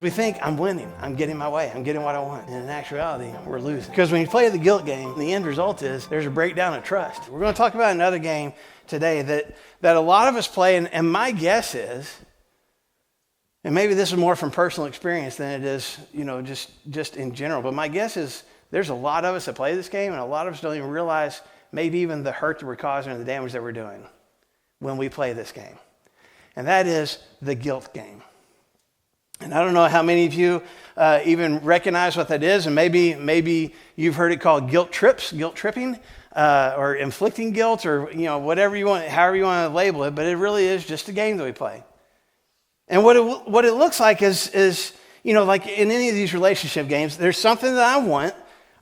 We think I'm winning, I'm getting my way, I'm getting what I want. And in actuality, we're losing. Because when you play the guilt game, the end result is there's a breakdown of trust. We're going to talk about another game today that a lot of us play, and my guess is, and maybe this is more from personal experience than it is, just in general, but my guess is there's a lot of us that play this game, and a lot of us don't even realize maybe even the hurt that we're causing or the damage that we're doing when we play this game. And that is the guilt game. And I don't know how many of you even recognize what that is, and maybe you've heard it called guilt tripping, or inflicting guilt, or whatever you want, however you want to label it. But it really is just a game that we play. And what it looks like is like in any of these relationship games, there's something that I want.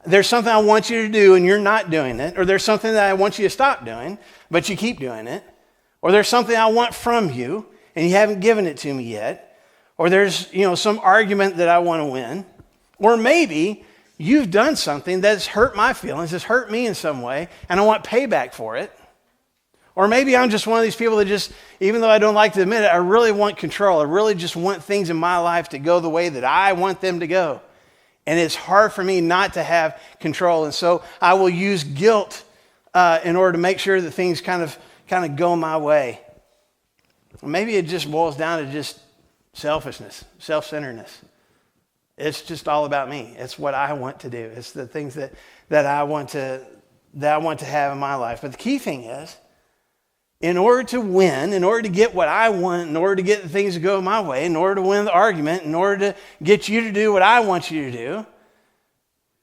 There's something I want you to do, and you're not doing it, or there's something that I want you to stop doing, but you keep doing it, or there's something I want from you, and you haven't given it to me yet. Or there's, some argument that I want to win. Or maybe you've done something that's hurt my feelings, that's hurt me in some way, and I want payback for it. Or maybe I'm just one of these people that just, even though I don't like to admit it, I really want control. I really just want things in my life to go the way that I want them to go. And it's hard for me not to have control. And so I will use guilt in order to make sure that things kind of go my way. Or maybe it just boils down to just selfishness, self-centeredness. It's just all about me. It's what I want to do. It's the things that I want to have in my life. But the key thing is, in order to win, in order to get what I want, in order to get the things to go my way, in order to win the argument, in order to get you to do what I want you to do,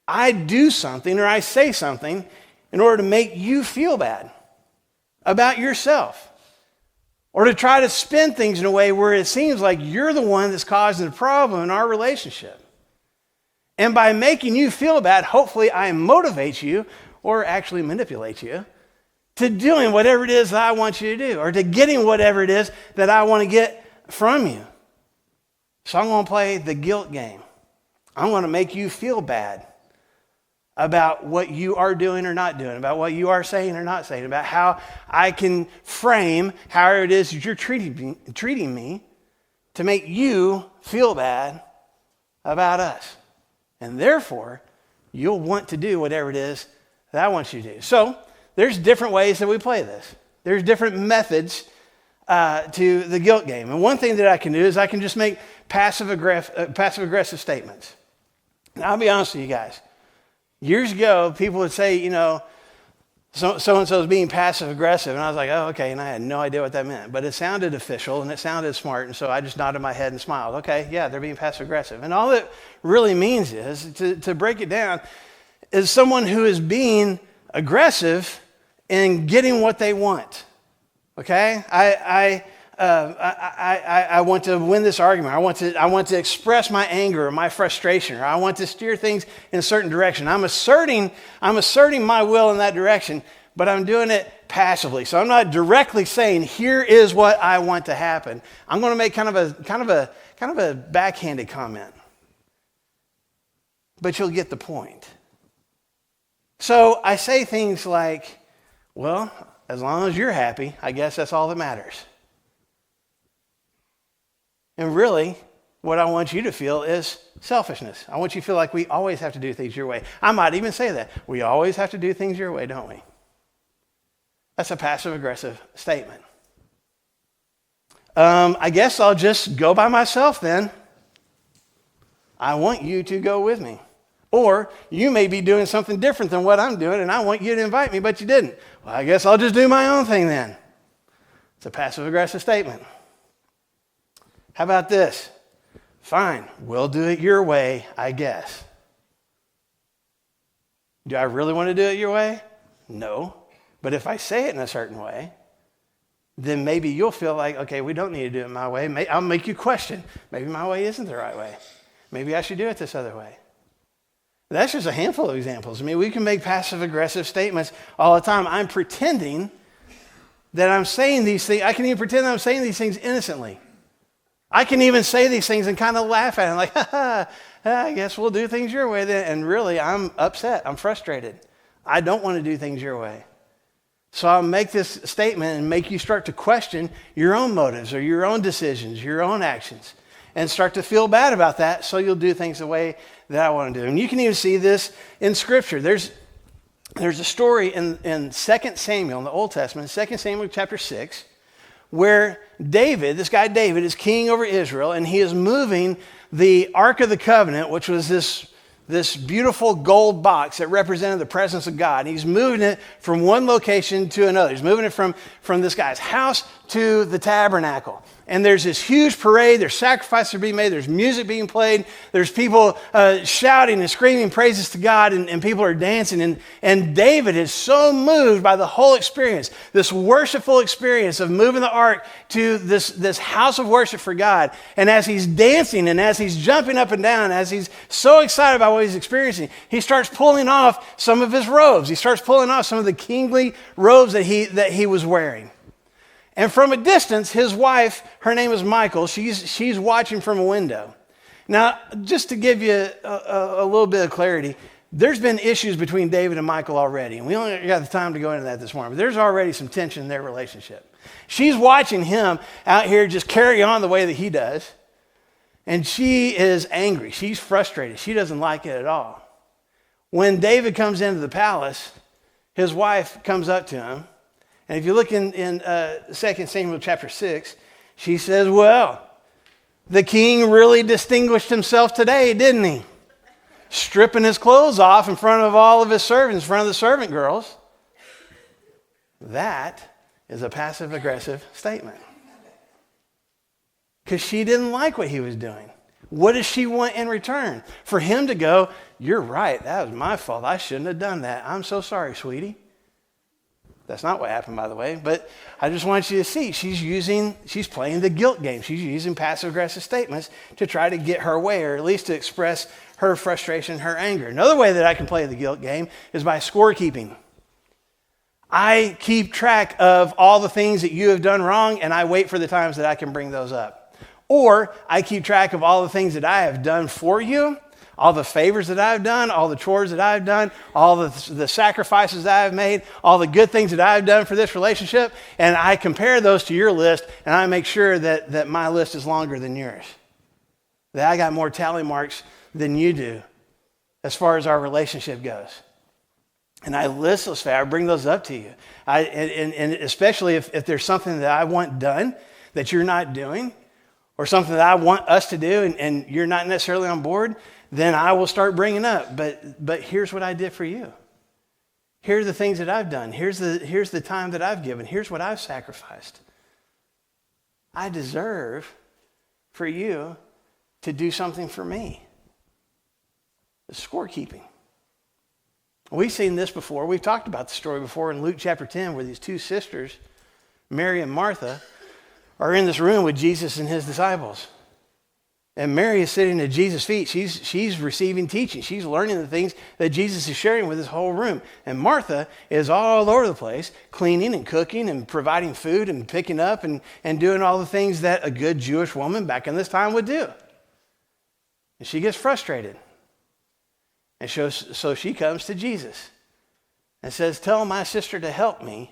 I do something or I say something in order to make you feel bad about yourself. Or to try to spin things in a way where it seems like you're the one that's causing the problem in our relationship. And by making you feel bad, hopefully I motivate you, or actually manipulate you, to doing whatever it is that I want you to do, or to getting whatever it is that I want to get from you. So I'm going to play the guilt game. I'm going to make you feel bad about what you are doing or not doing, about what you are saying or not saying, about how I can frame how it is that you're treating me to make you feel bad about us. And therefore, you'll want to do whatever it is that I want you to do. So there's different ways that we play this. There's different methods to the guilt game. And one thing that I can do is I can just make passive-aggressive statements. Now, I'll be honest with you guys. Years ago, people would say, so-and-so is being passive-aggressive. And I was like, oh, okay. And I had no idea what that meant. But it sounded official and it sounded smart. And so I just nodded my head and smiled. Okay, yeah, they're being passive-aggressive. And all it really means is, to break it down, is someone who is being aggressive in getting what they want. Okay? I want to win this argument. I want to express my anger or my frustration, or I want to steer things in a certain direction. I'm asserting my will in that direction, but I'm doing it passively. So I'm not directly saying, here is what I want to happen. I'm going to make kind of a backhanded comment. But you'll get the point. So I say things like, well, as long as you're happy, I guess that's all that matters. And really, what I want you to feel is selfishness. I want you to feel like we always have to do things your way. I might even say that. We always have to do things your way, don't we? That's a passive-aggressive statement. I guess I'll just go by myself then. I want you to go with me. Or you may be doing something different than what I'm doing, and I want you to invite me, but you didn't. Well, I guess I'll just do my own thing then. It's a passive-aggressive statement. How about this? Fine, we'll do it your way, I guess. Do I really want to do it your way? No. But if I say it in a certain way, then maybe you'll feel like, okay, we don't need to do it my way. I'll make you question. Maybe my way isn't the right way. Maybe I should do it this other way. That's just a handful of examples. I mean, we can make passive-aggressive statements all the time. I'm pretending that I'm saying these things. I can even pretend that I'm saying these things innocently. I can even say these things and kind of laugh at it, like, I guess we'll do things your way then. And really, I'm upset. I'm frustrated. I don't want to do things your way. So I'll make this statement and make you start to question your own motives or your own decisions, your own actions. and start to feel bad about that, so you'll do things the way that I want to do. And you can even see this in Scripture. There's a story in 2 Samuel in the Old Testament, 2 Samuel chapter 6, where David, this guy David, is king over Israel, and he is moving the Ark of the Covenant, which was this beautiful gold box that represented the presence of God. He's moving it from one location to another. He's moving it from this guy's house to the tabernacle. And there's this huge parade. There's sacrifices are being made. There's music being played. There's people shouting and screaming praises to God, and people are dancing. And David is so moved by the whole experience, this worshipful experience of moving the ark to this house of worship for God. And as he's dancing and as he's jumping up and down, as he's so excited about what he's experiencing, he starts pulling off some of his robes. He starts pulling off some of the kingly robes that he was wearing. And from a distance, his wife, her name is Michal, she's watching from a window. Now, just to give you a little bit of clarity, there's been issues between David and Michal already, and we only got the time to go into that this morning, but there's already some tension in their relationship. She's watching him out here just carry on the way that he does, and she is angry. She's frustrated. She doesn't like it at all. When David comes into the palace, his wife comes up to him, and if you look in 2 Samuel chapter 6, she says, well, the king really distinguished himself today, didn't he? Stripping his clothes off in front of all of his servants, in front of the servant girls. That is a passive-aggressive statement. Because she didn't like what he was doing. What does she want in return? For him to go, you're right, that was my fault. I shouldn't have done that. I'm so sorry, sweetie. That's not what happened, by the way, but I just want you to see she's playing the guilt game. She's using passive-aggressive statements to try to get her way, or at least to express her frustration, her anger. Another way that I can play the guilt game is by scorekeeping. I keep track of all the things that you have done wrong, and I wait for the times that I can bring those up. Or I keep track of all the things that I have done for you, all the favors that I've done, all the chores that I've done, all the sacrifices that I've made, all the good things that I've done for this relationship, and I compare those to your list, and I make sure that my list is longer than yours. That I got more tally marks than you do as far as our relationship goes. And I list those facts. I bring those up to you. And especially if there's something that I want done that you're not doing, or something that I want us to do and you're not necessarily on board, then I will start bringing up, but here's what I did for you. Here are the things that I've done. Here's the time that I've given. Here's what I've sacrificed. I deserve for you to do something for me. The scorekeeping. We've seen this before. We've talked about the story before in Luke chapter 10, where these two sisters, Mary and Martha, are in this room with Jesus and his disciples. And Mary is sitting at Jesus' feet. She's receiving teaching. She's learning the things that Jesus is sharing with his whole room. And Martha is all over the place, cleaning and cooking and providing food and picking up and doing all the things that a good Jewish woman back in this time would do. And she gets frustrated. And so she comes to Jesus and says, tell my sister to help me.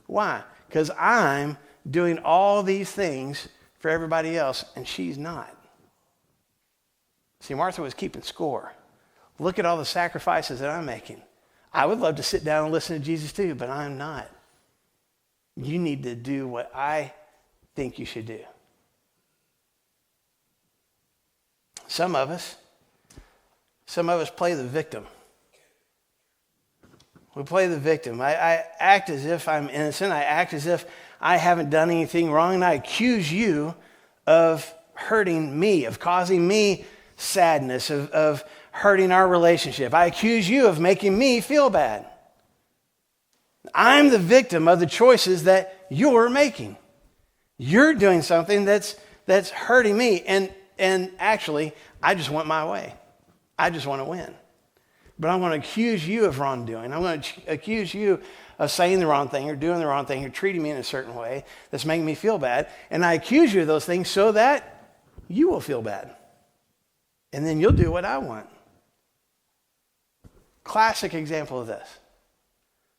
Why? Because I'm doing all these things for everybody else, and she's not. See, Martha was keeping score. Look at all the sacrifices that I'm making. I would love to sit down and listen to Jesus too, but I'm not. You need to do what I think you should do. Some of us play the victim. We play the victim. I act as if I'm innocent. I act as if I haven't done anything wrong, and I accuse you of hurting me, of causing me sadness, of hurting our relationship. I accuse you of making me feel bad. I'm the victim of the choices that you're making. You're doing something that's hurting me, and actually, I just want my way. I just want to win. But I'm going to accuse you of wrongdoing. I'm going to accuse you of saying the wrong thing or doing the wrong thing or treating me in a certain way that's making me feel bad. And I accuse you of those things so that you will feel bad. And then you'll do what I want. Classic example of this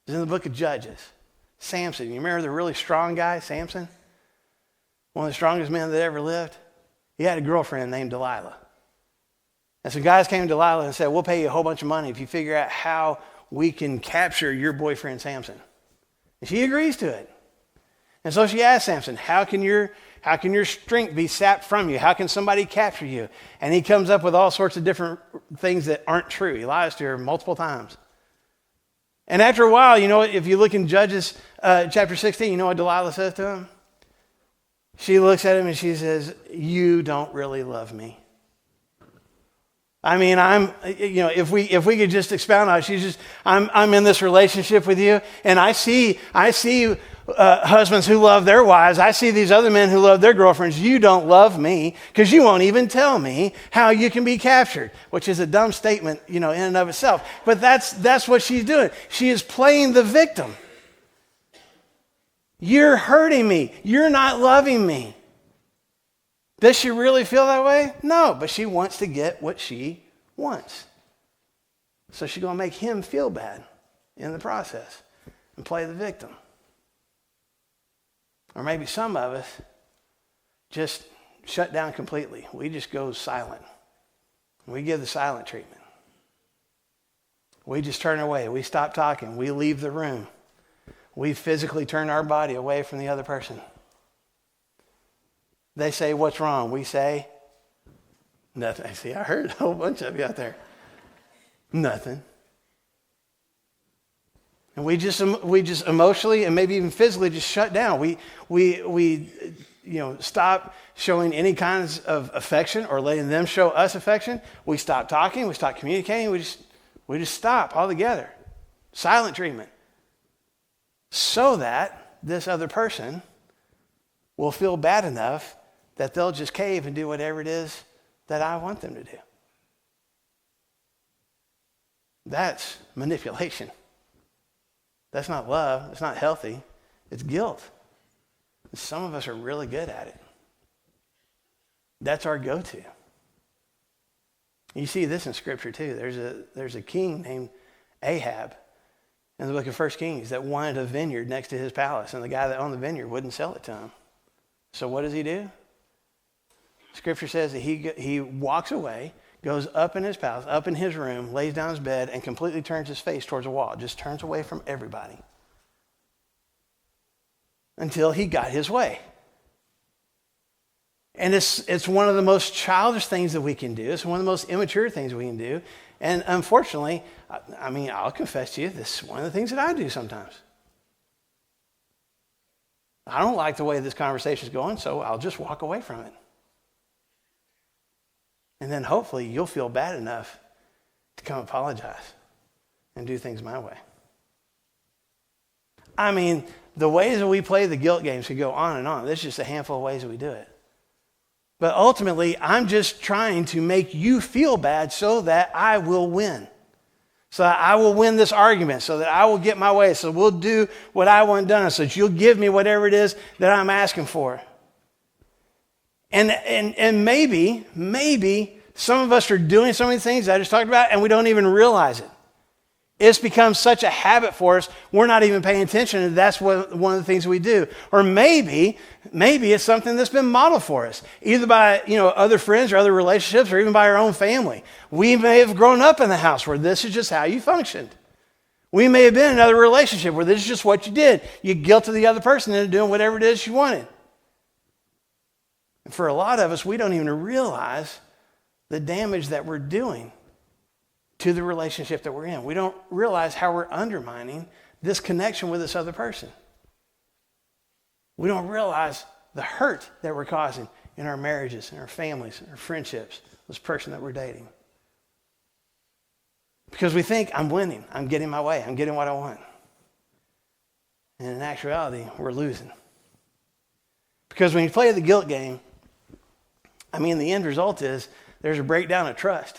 is in the book of Judges. Samson. You remember the really strong guy, Samson? One of the strongest men that ever lived? He had a girlfriend named Delilah. And some guys came to Delilah and said, we'll pay you a whole bunch of money if you figure out how we can capture your boyfriend Samson. And she agrees to it. And so she asked Samson, how can your strength be sapped from you? How can somebody capture you? And he comes up with all sorts of different things that aren't true. He lies to her multiple times. And after a while, if you look in Judges chapter 16, you know what Delilah says to him? She looks at him and she says, you don't really love me. I mean, if we could just expound on it, I'm in this relationship with you, and I see husbands who love their wives. I see these other men who love their girlfriends. You don't love me because you won't even tell me how you can be captured, which is a dumb statement, in and of itself. But that's what she's doing. She is playing the victim. You're hurting me. You're not loving me. Does she really feel that way? No, but she wants to get what she wants. So she's going to make him feel bad in the process and play the victim. Or maybe some of us just shut down completely. We just go silent. We give the silent treatment. We just turn away. We stop talking. We leave the room. We physically turn our body away from the other person. They say, what's wrong? We say, nothing. See, I heard a whole bunch of you out there. Nothing. And we just emotionally and maybe even physically just shut down. We stop showing any kinds of affection or letting them show us affection. We stop talking. We stop communicating. We just stop altogether. Silent treatment. So that this other person will feel bad enough that they'll just cave and do whatever it is that I want them to do. That's manipulation. That's not love. It's not healthy. It's guilt. And some of us are really good at it. That's our go-to. You see this in Scripture too. There's a king named Ahab in the book of 1 Kings that wanted a vineyard next to his palace, and the guy that owned the vineyard wouldn't sell it to him. So what does he do? Scripture says that he walks away, goes up in his palace, up in his room, lays down his bed, and completely turns his face towards a wall. Just turns away from everybody. Until he got his way. And it's one of the most childish things that we can do. It's one of the most immature things we can do. And unfortunately, I'll confess to you, this is one of the things that I do sometimes. I don't like the way this conversation is going, so I'll just walk away from it. And then hopefully you'll feel bad enough to come apologize and do things my way. The ways that we play the guilt games could go on and on. There's just a handful of ways that we do it. But ultimately, I'm just trying to make you feel bad so that I will win. So that I will win this argument, so that I will get my way, so we'll do what I want done, so that you'll give me whatever it is that I'm asking for. And maybe some of us are doing some of these things I just talked about, and we don't even realize it. It's become such a habit for us, we're not even paying attention, and that's one of the things we do. Or maybe it's something that's been modeled for us, either by other friends or other relationships, or even by our own family. We may have grown up in the house where this is just how you functioned. We may have been in another relationship where this is just what you did. You guilted the other person into doing whatever it is you wanted. And for a lot of us, we don't even realize the damage that we're doing to the relationship that we're in. We don't realize how we're undermining this connection with this other person. We don't realize the hurt that we're causing in our marriages, in our families, in our friendships, this person that we're dating. Because we think, I'm winning, I'm getting my way, I'm getting what I want. And in actuality, we're losing. Because when you play the guilt game, the end result is there's a breakdown of trust.